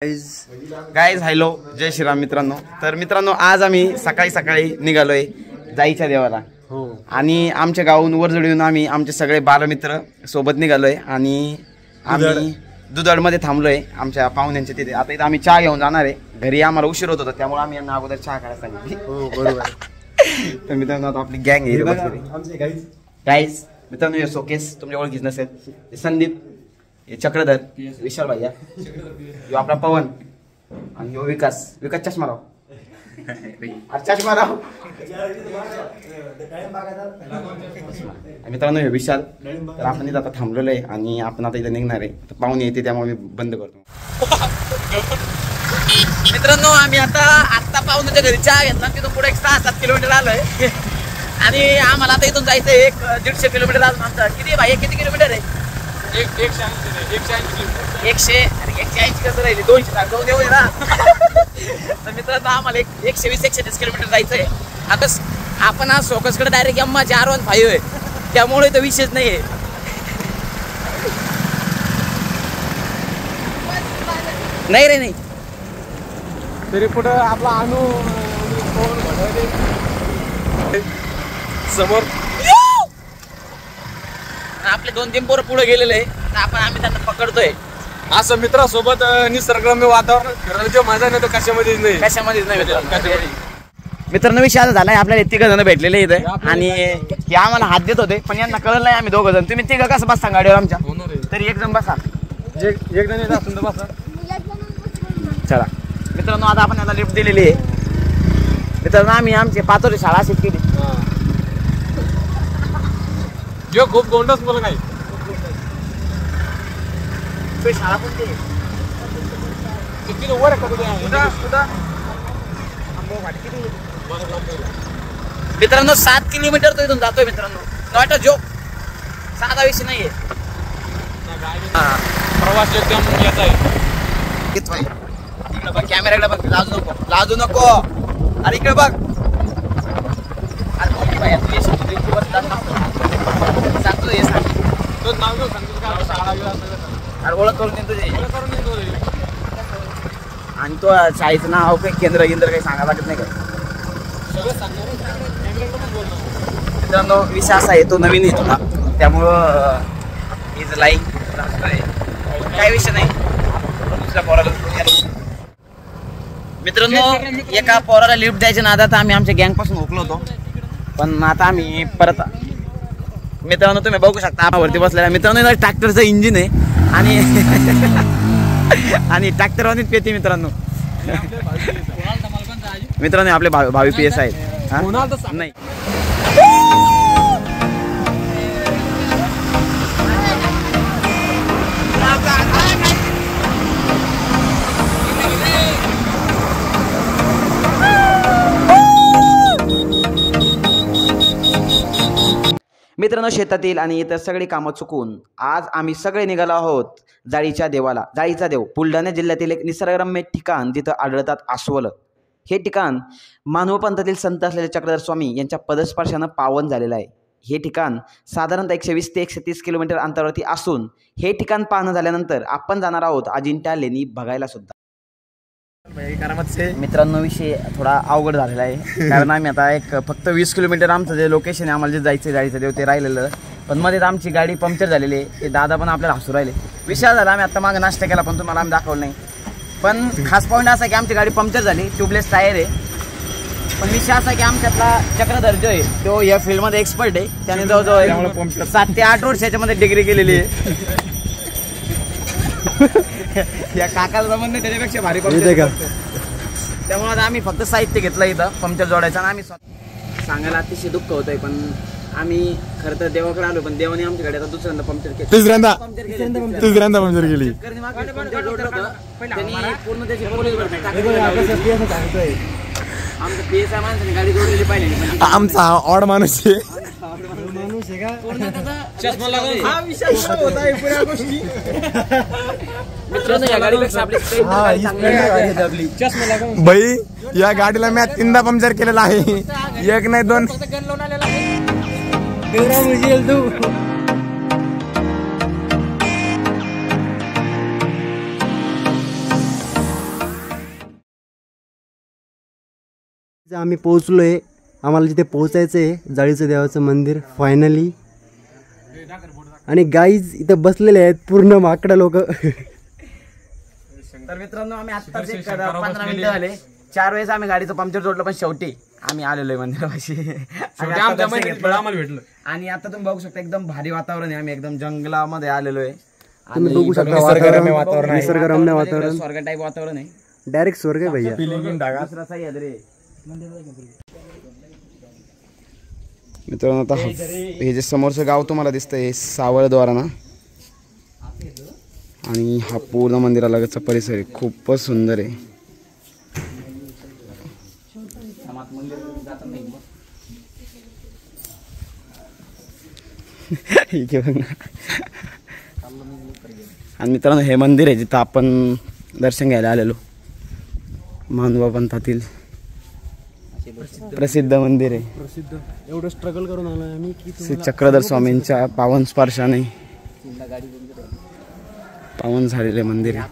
Guys hello जय श्रीराम मित्रांनो. तर मित्रांनो आज आम्ही सकाळी सकाळी निघालोय जाईच्या देवाला आणि आमच्या गावाहून वरजडीहून आम्ही आमचे सगळे बालमित्र सोबत निघालोय आणि आम्ही दुधाडमध्ये थांबलोय आमच्या पाहुण्यांच्या तिथे. आता इथं आम्ही चहा घेऊन जाणार आहे. घरी आम्हाला उशीर होत होता त्यामुळे आम्ही यांना अगोदर चहा करायला सांगितली. तर मित्रांनो आता आपली गँग आहे. गाईज मित्रांनो हे शोकेस तुमच्या ओळखीच नसेल, संदीप, हे चक्रधर, विशाल भैया, यो आपला पवन आणि यो विकास चष्माराव. चष्माराव मित्रांनो हे विशाल. तर आपण इथं आता थांबलेलो आहे आणि आपण आता इथे निघणार आहे. तर पाहुणे येते त्यामुळे मी बंद करतो. मित्रांनो आम्ही आता पाहुण्याच्या घरी चहा घेतला. तिथून पुढे 6-7 किलोमीटर आलोय आणि आम्हाला आता इथून जायचं 150 किलोमीटर. अजून आमचा किती भाई किती किलोमीटर आहे? 180 कसं राहिले 200 जाऊन येऊ ना. तर मित्रांनो आम्हाला 120-130 किलोमीटर जायचंय. आता आपण आज सोकसकडे डायरेक्ट यम्माची R15 आहे त्यामुळे तर विशेष नाही आहे. नाही रे नाही तरी पुढं आपला अनु समोर आपले 2-3 पोरं पुढे गेलेले आहे. आम्ही त्यांना पकडतोय. असं मित्रासोबत निसर्गरम्य वातावरण फिरायला मजा नाही तर कशामध्येच नाही. मित्रांनो विषय आता झालाय आपल्याला 3 जण भेटलेले इथे आणि हे आम्हाला हात देत होते पण यांना कळलं नाही आम्ही 2 जण. तुम्ही 3 कसं बसता गाडीवर आमच्या? तरी 1 जण बसा. एक जण येत असून तर बसा. चला मित्रांनो आता आपण याला लिफ्ट दिलेली आहे. मित्रांनो आम्ही आमची पाचोरी शाळा शिफ्ट केली. जो खूप गोंडस बोल काही शाळा कोणती वर मित्रांनो 7 किलोमीटर तो इथून जातोय. मित्रांनो नॉट अ जोक, साधा विषय नाहीये. प्रवास एकदम येत आहे. इकडे बघ कॅमेराकडे बघ. लाजू नको. अरे इकडे बघ. ओळख करून तुझे आणि तो शाळेचं नाव काही केंद्र काही सांगायला लागत नाही का? मित्रांनो विषय असा आहे तो नवीन येतो ना त्यामुळं इज लाईक काही विषय नाही. दुसऱ्या पोराला मित्रांनो एका पोराला लिफ्ट द्यायच्या नादात आम्ही आमच्या गँग पासून हुकलो होतो पण आता आम्ही परत. मित्रांनो तुम्ही बघू शकता वरती बसलेला. मित्रांनो ट्रॅक्टरचं इंजिन आहे आणि ट्रॅक्टरवानीच पेते. मित्रांनो आपले भावी PS आहेत. नाही मित्रांनो शेतातील आणि इतर सगळी कामं चुकून आज आम्ही सगळे निघालो आहोत जाळीच्या देवाला. जाळीचा देव बुलढाणा जिल्ह्यातील एक निसर्गरम्य ठिकाण जिथं आढळतात अस्वल. हे ठिकाण मानवपंथातील संत असलेले चक्रधर स्वामी यांच्या पदस्पर्शानं पावन झालेलं आहे. हे ठिकाण साधारणतः 120 ते 130 किलोमीटर अंतरावरती असून हे ठिकाण पाहणं झाल्यानंतर आपण जाणार आहोत अजिंठा लेणी बघायला सुद्धा. मित्रांनो विषय थोडा अवघड झालेला आहे कारण आम्ही आता फक्त 20 किलोमीटर आमचं जे लोकेशन आहे आम्हाला जे जायचं जायचं देव ते राहिलेलं पण मध्ये आमची गाडी पंक्चर झालेली आहे. ते दादा पण आपल्याला हसू राहिले. विषय झाला आम्ही आता मागे नाश्ता केला पण तुम्हाला आम्ही दाखवलं नाही. पण खास पॉईंट असा की आमची गाडी पंक्चर झाली. ट्यूबलेस टायर आहे. पण विषय असा की आमच्यातला चक्रधर जो आहे तो या फील्डमध्ये एक्सपर्ट आहे. त्याने जवळजवळ 7 ते 8 वर्ष याच्यामध्ये डिग्री केलेली आहे. या काकाला जमत नाही त्याच्यापेक्षा भारी पंक्चर. त्यामुळे आता आम्ही फक्त साहित्य घेतलं इथं पंक्चर जोडायचं आणि आम्ही सांगायला अतिशय दुःख होतंय पण आम्ही खरं तर देवाकडे आलो पण देवाने आमची गाडी आता दुसऱ्यांदा पंक्चर केली. तिसऱ्यांदा पंक्चर केली. पूर्ण त्याची आमचं PSI माणसाने गाडी जोडलेली पाहिजे. आमचा ऑड माणूस आहे. भाई या गाडीला मी 3दा पंक्चर केलेला आहे. 1 नाही 2. आम्ही पोहोचलो आहे. आम्हाला जिथे पोहोचायचं आहे जाळीचं देवाचं मंदिर फायनली. आणि गाईज इथं बसलेले आहेत पूर्ण माकडं लोक. तर मित्रांनो आम्ही आत्ताच 15 मिनिटं झाले. 4 वेळेस आम्ही गाडीचं पंक्चर जोडलं पण शेवटी आम्ही आलेलो आहे मंदिरापाशी. भेटलं. आणि आता तुम्ही बघू शकता एकदम भारी वातावरण आहे. आम्ही एकदम जंगलामध्ये आलेलो आहे. तुम्ही बघू शकता निसर्गरम्य वातावरण स्वर्ग टाईप वातावरण आहे. डायरेक्ट स्वर्ग आहे भैया. मित्रांनो आता हे जे समोरचं गाव तुम्हाला दिसतंय हे सावळद्वारा ना. आणि हा पूर्ण मंदिरालगतचा परिसर आहे. खूपच सुंदर आहे. आणि मित्रांनो हे मंदिर आहे जिथं आपण दर्शन घ्यायला आलेलो. मानवा पंथातील प्रसिद्ध मंदिर आहे. एवढं स्ट्रगल करून आलोय आम्ही की श्री चक्रधर स्वामींच्या पावन स्पर्शाने पावन झालेले मंदिर आहे.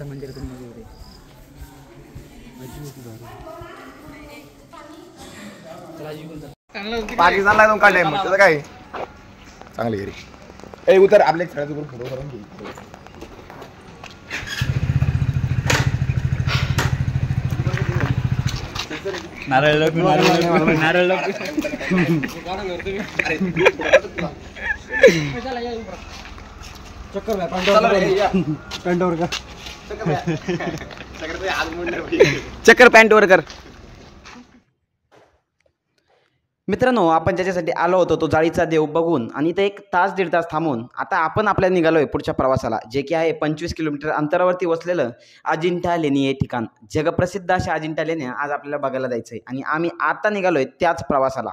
पाकिस्तानला जाऊन काढले मग त्याचं काय चांगली घरी ए उतर आपल्या खेळाचं करून फोटो करून घेऊ. चक्कर पॅन्टवर कर. मित्रांनो आपण ज्याच्यासाठी आलो होतो तो जाळीचा देव बघून आणि इथे 1 तास 1.5 तास थांबून आता आपण आपल्या निघालोय पुढच्या प्रवासाला, जे की आहे 25 किलोमीटर अंतरावरती वसलेलं अजिंठा लेणी हे ठिकाण. जगप्रसिद्ध अशा अजिंठा लेण्या आज आपल्याला बघायला जायचंय आणि आम्ही आता निघालोय त्याच प्रवासाला.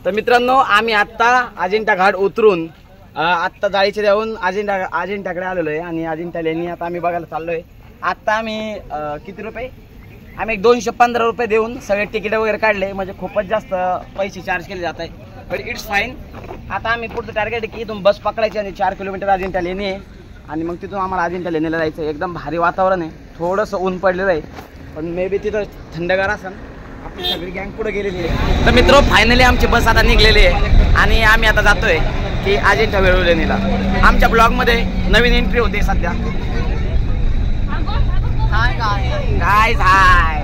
तर मित्रांनो आम्ही आत्ता अजिंठा घाट उतरून आत्ता जाळीच्या देऊन अजिंठाकडे आलेलो आहे आणि अजिंठा लेणी आता आम्ही बघायला चाललोय. आत्ता आम्ही किती रुपये आम्ही 215 रुपये देऊन सगळे तिकीट वगैरे काढले. म्हणजे खूपच जास्त पैसे चार्ज केले जात आहे बट इट्स फाईन. आता आम्ही पुढचं टार्गेट आहे की इथून बस पकडायची आणि 4 किलोमीटर अजिंठा लेणी आहे आणि मग तिथून आम्हाला अजिंठा लेणीला जायचं आहे. एकदम भारी वातावरण आहे. थोडंसं ऊन पडलेलं आहे पण मे बी तिथं थंडगार असेल. आपली सगळी गँग पुढे गेलेली आहे. तर मित्र फायनली आमची बस आता निघलेली आहे आणि आम्ही आता जातोय की अजिंठा वेरूळ लेणीला. आमच्या ब्लॉगमध्ये नवीन एंट्री होते सध्या. हाय गाइस हाय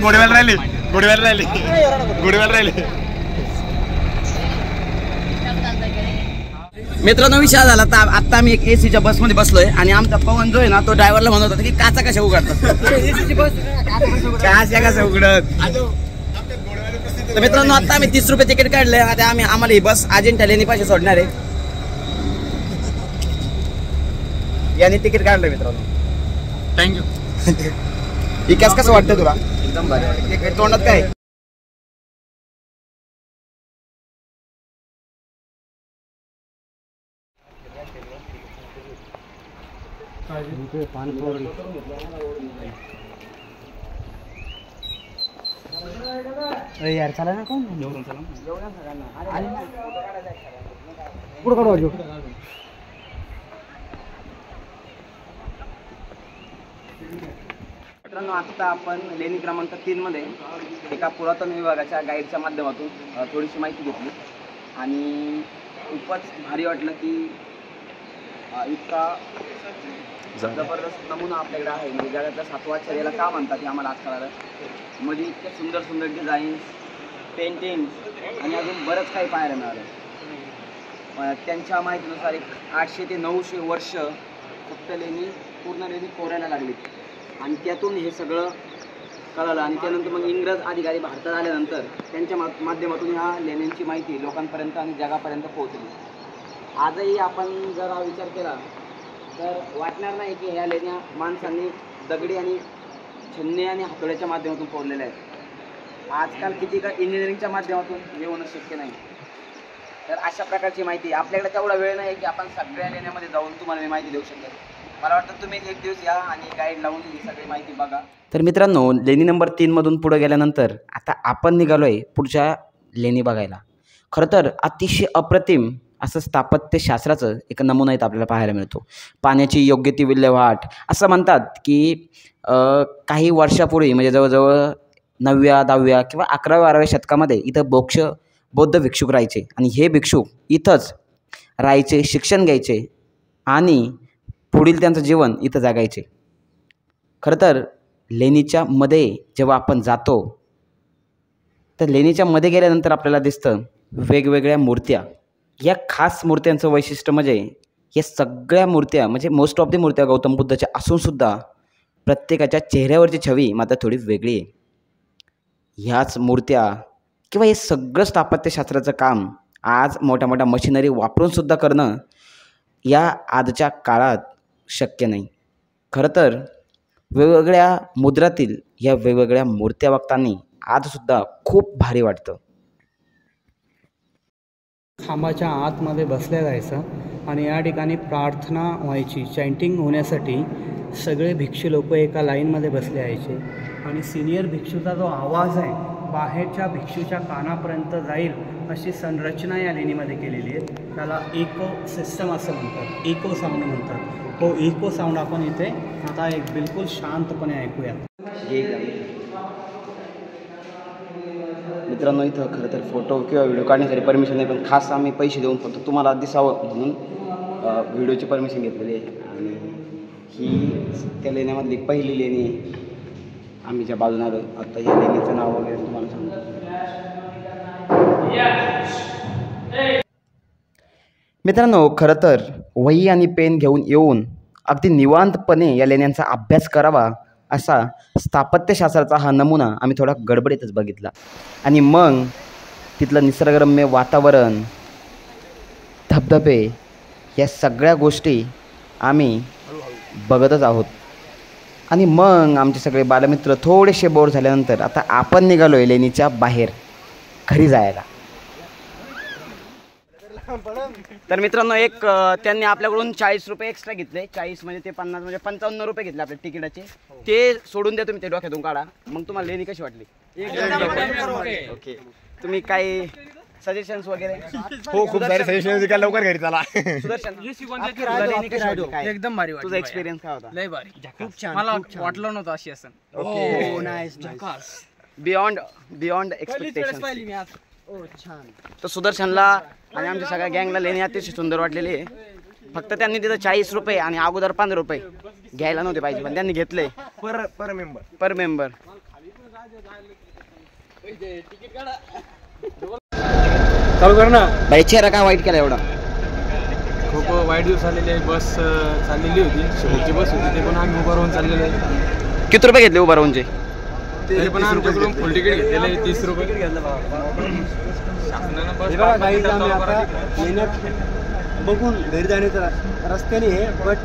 गोडवेल राहिली. मित्रांनो विषय झाला तर आता आम्ही एक एसीच्या बसमध्ये बसलोय आणि आमचा पवन जो आहे ना तो ड्रायव्हरला म्हणत होता की काचा कशा उघडतात. एसीची बस कशा उघडत. तर मित्रांनो आता आम्ही 30 रुपये तिकीट काढले. आता आम्हाला ही बस अजिंठा लेणी पाशी सोडणार आहे. याने तिकीट काढलं मित्रांनो. थँक्यू. ही कसं वाटतं तुला? एकदम भारी. तोंडात काय यार चला ना. कोण पुढं काढू. मित्रांनो आता आपण लेणी क्रमांक 3 मध्ये एका पुरातन विभागाच्या गाईडच्या माध्यमातून थोडीशी माहिती घेतली आणि खूपच भारी वाटलं की इतका जबरदस्त नमुना आपल्याकडे आहे. म्हणजे जगातल्या 7व्या आश्चर्याला का म्हणतात हे आम्हाला आज कळालं. मध्ये इतके सुंदर सुंदर डिझाईन्स, पेंटिंग आणि अजून बरंच काही पाहायला मिळालं. त्यांच्या माहितीनुसार 800 ते 900 वर्ष फक्त लेणी पूर्ण लेणी कोरायला लागली आणि त्यातून हे सगळं कळालं. आणि त्यानंतर मग इंग्रज अधिकारी भारतात आल्यानंतर त्यांच्या माध्यमातून ह्या लेण्यांची माहिती लोकांपर्यंत आणि जगापर्यंत पोहोचली. आजही आपण जर हा विचार केला तर वाटणार नाही की ह्या लेण्या माणसांनी दगडी आणि छन्ने आणि हातोड्याच्या माध्यमातून फोडलेल्या आहेत. आजकाल किती का इंजिनिअरिंगच्या माध्यमातून हे होणं शक्य नाही. तर अशा प्रकारची माहिती आपल्याकडे तेवढा वेळ नाही की आपण सगळ्या लेण्यामध्ये जाऊन तुम्हाला मी माहिती देऊ शकेल. मला वाटतं तुम्ही एक दिवस या आणि गाईड लावून ही सगळी माहिती बघा. तर मित्रांनो लेणी नंबर 3 मधून पुढे गेल्यानंतर आता आपण निघालोय पुढच्या लेणी बघायला. खरं तर अतिशय अप्रतिम असं स्थापत्यशास्त्राचं एक नमुना इथं आपल्याला पाहायला मिळतो. पाण्याची योग्य ती विल्हेवाट. असं म्हणतात की काही वर्षापूर्वी म्हणजे जवळजवळ 9व्या 10व्या किंवा 11व्या 12व्या शतकामध्ये इथं बौद्ध भिक्षुक राहायचे आणि हे भिक्षुक इथंच राहायचे, शिक्षण घ्यायचे आणि पुढील त्यांचं जीवन इथं जगायचे. खरं तर लेणीच्या मध्ये जेव्हा आपण जातो तर लेणीच्या मध्ये गेल्यानंतर आपल्याला दिसतं वेगवेगळ्या मूर्त्या. या खास मूर्त्यांचं वैशिष्ट्य म्हणजे या सगळ्या मूर्त्या म्हणजे मोस्ट ऑफ दी मूर्त्या गौतम बुद्धाच्या असूनसुद्धा प्रत्येकाच्या चेहऱ्यावरची छवी मात्र थोडी वेगळी आहे. ह्याच मूर्त्या किंवा हे सगळं स्थापत्यशास्त्राचं काम आज मोठ्या मोठ्या मशिनरी वापरूनसुद्धा करणं या आजच्या काळात शक्य नाही. खरं तर वेगवेगळ्या मुद्रातील या वेगवेगळ्या मूर्त्या बघताना आजसुद्धा खूप भारी वाटतं. खांबाच्या आतमध्ये बसल्या जायचं आणि या ठिकाणी प्रार्थना व्हायची. चॅन्टिंग होण्यासाठी सगळे भिक्षू लोक एका लाईनमध्ये बसले यायचे आणि सिनियर भिक्षूचा जो आवाज आहे बाहेरच्या भिक्षूच्या कानापर्यंत जाईल अशी संरचना या लेणीमध्ये केलेली आहे. त्याला इको सिस्टम असं म्हणतात, इको साऊंड म्हणतात. तो इको साऊंड आपण इथे आता एक बिलकुल शांतपणे ऐकूया. मित्रांनो, इथं खरं तर फोटो किंवा व्हिडिओ काढण्यासाठी परमिशन नाही, पण खास आम्ही पैसे देऊन फक्त तुम्हाला दिसावं म्हणून व्हिडिओची परमिशन घेतलेली आहे. आणि ही त्या लेण्यामधली पहिली लेणी आम्ही ज्या बाजून आलो. आता या लेणीचं नाव वगैरे तुम्हाला सांगतो. मित्रांनो, खरं तर वही आणि पेन घेऊन येऊन अगदी निवांतपणे या लेण्यांचा अभ्यास करावा असा स्थापत्यशास्त्राचा हा नमुना आम्ही थोडा गडबडीतच बघितला. आणि मग तिथलं निसर्गरम्य वातावरण, धबधबे या सगळ्या गोष्टी आम्ही बघतच आहोत. आणि मग आमचे सगळे बालमित्र थोडेसे बोर झाल्यानंतर आता आपण निघालो आहे लेणीच्या बाहेर घरी जायला. तर मित्रांनो, एक त्यांनी आपल्याकडून 40 रुपये एक्स्ट्रा घेतले. 40 म्हणजे ते 50 म्हणजे 55 रुपये घेतले आपल्या तिकिटाचे. ते सोडून द्या तुम्ही, ते डोक्यातून काढा. मग तुम्हाला लेणी कशी वाटली? ओके, तुम्ही काही सजेशन्स वगैरे? हो, खूप सारे सजेशन्स. काय लवकर घरी चला. सुदर्शन, एकदम भारी तुझा एक्सपिरियन्स काय होता? लय भारी, खूप छान. मला वाटलं नव्हतं अशी असं. Okay, nice. Beyond expectation. तर सुदर्शनला आणि आमच्या सगळ्या गँगला लेणी अतिशय सुंदर वाटलेली आहे. फक्त त्यांनी तिथं 40 रुपये आणि अगोदर 15 रुपये घ्यायला नव्हते पाहिजे, पण त्यांनी घेतले पर मेंबर. चालू कर ना. बाई, चेहरा काय वाईट केला एवढा? खूप वाईट दिवस आलेले. बस चाललेली होती, शेवटची बस होती, ते पण आम्ही उभा राहून चाललेलो आहे. किती रुपये घेतले उभा राहूनचे? ते पण आमच्याकडून फुल तिकीट घेतलेले 30 रुपये. बघून घरी जाण्याचा रस्त्याने आहे, बट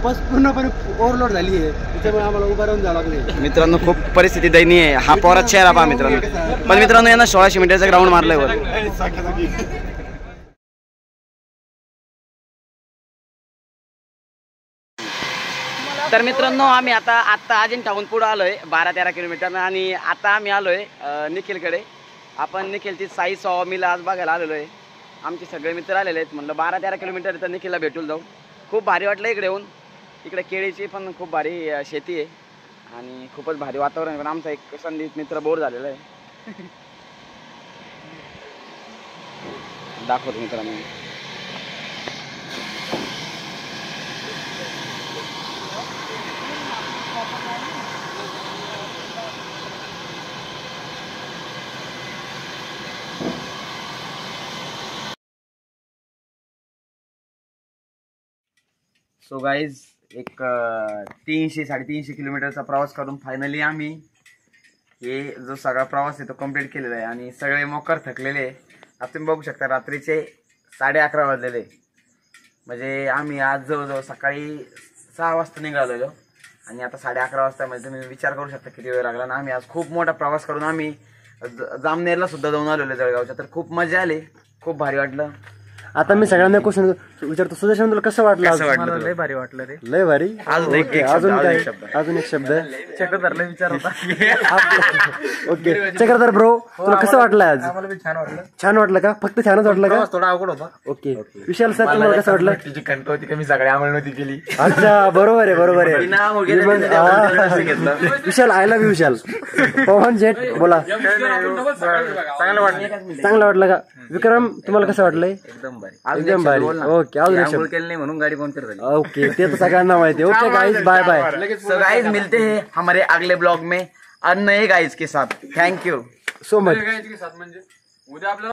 बस पूर्णपणे ओव्हरलोड झाली आहे, त्याच्यामुळे आम्हाला उभं राहून जावं लागले. मित्रांनो, खूप परिस्थिती दयनीय आहे. हा पोरात चेहरा पहा मित्रांनो. पण मित्रांनो, यांना 1600 मीटरचा ग्राउंड मारलाय वर. तर मित्रांनो, आम्ही आता अजिंठाहून पुढे आलोय 12-13 किलोमीटर. आणि आता आम्ही आलोय निखिलकडे. आपण निखिलची साई सॉ मिल आज बघायला आलेलो आहे. आमचे सगळे मित्र आलेले आहेत. म्हणलं 12-13 किलोमीटर तर निखिलला भेटून जाऊ. खूप भारी वाटलं इकडे येऊन. इकडे केळीची पण खूप भारी शेती आहे आणि खूपच भारी वातावरण आहे. पण आमचा एक संदीप मित्र बोर झालेला आहे. दाखवतो मित्रांनो. सो गाईज, एक 300-350 किलोमीटरचा प्रवास करून फायनली आम्ही हे जो सगळा प्रवास आहे तो कंप्लीट केलेला आहे. आणि सगळे मोकर थकलेले आहे. आता तुम्ही बघू शकता, रात्रीचे 11:30 वाजलेले. म्हणजे आम्ही आज जवळजवळ सकाळी 6 वाजता निघालेलो आणि आता 11:30 वाजता. म्हणजे तुम्ही विचार करू शकता किती वेळ लागला. ना आम्ही आज खूप मोठा प्रवास करून आम्ही जामनेरला सुद्धा जाऊन आलेलो जळगावच्या. तर खूप मजा आली, खूप भारी वाटलं. आता मी सगळ्यांना क्वेश्चन विचारतो. सुदर्शन तुला कसं वाटलं आज? वाटलं लय भारी वाटलं रे. लय भारी. अजून एक ओके, शब्द, अजून अजून काय? एक शब्द. अजून एक शब्द. चक्रधरला विचार होता. ओके चक्रधर ब्रो तुला कसं वाटलं आज? आम्हाला बी छान वाटलं. छान वाटलं का? फक्त छानच वाटलं का? थोडा अवघड होता. ओके विशाल सर तुम्हाला कसं वाटलं? तिची कंट होती कमी सगळी आम्हाला नव्हती केली. अच्छा बरोबर आहे बरोबर आहे. Vishal I love you Vishal. Pawan जेट बोला. चांगलं वाटलं. चांगलं वाटलं का? विक्रम तुम्हाला कसं वाटलंय? एकदम भारी. एकदम भारी. ओके अजून एक शब्द. केलं नाही म्हणून गाडी पंक्चर झाली. ओके ते तर सगळ्यांना माहिती आहे. Okay guys bye bye. So guys मिलते हैं हमारे अगले ब्लॉग में और नए गाइस के साथ. Thank you so much. म्हणजे उद्या आपल्याला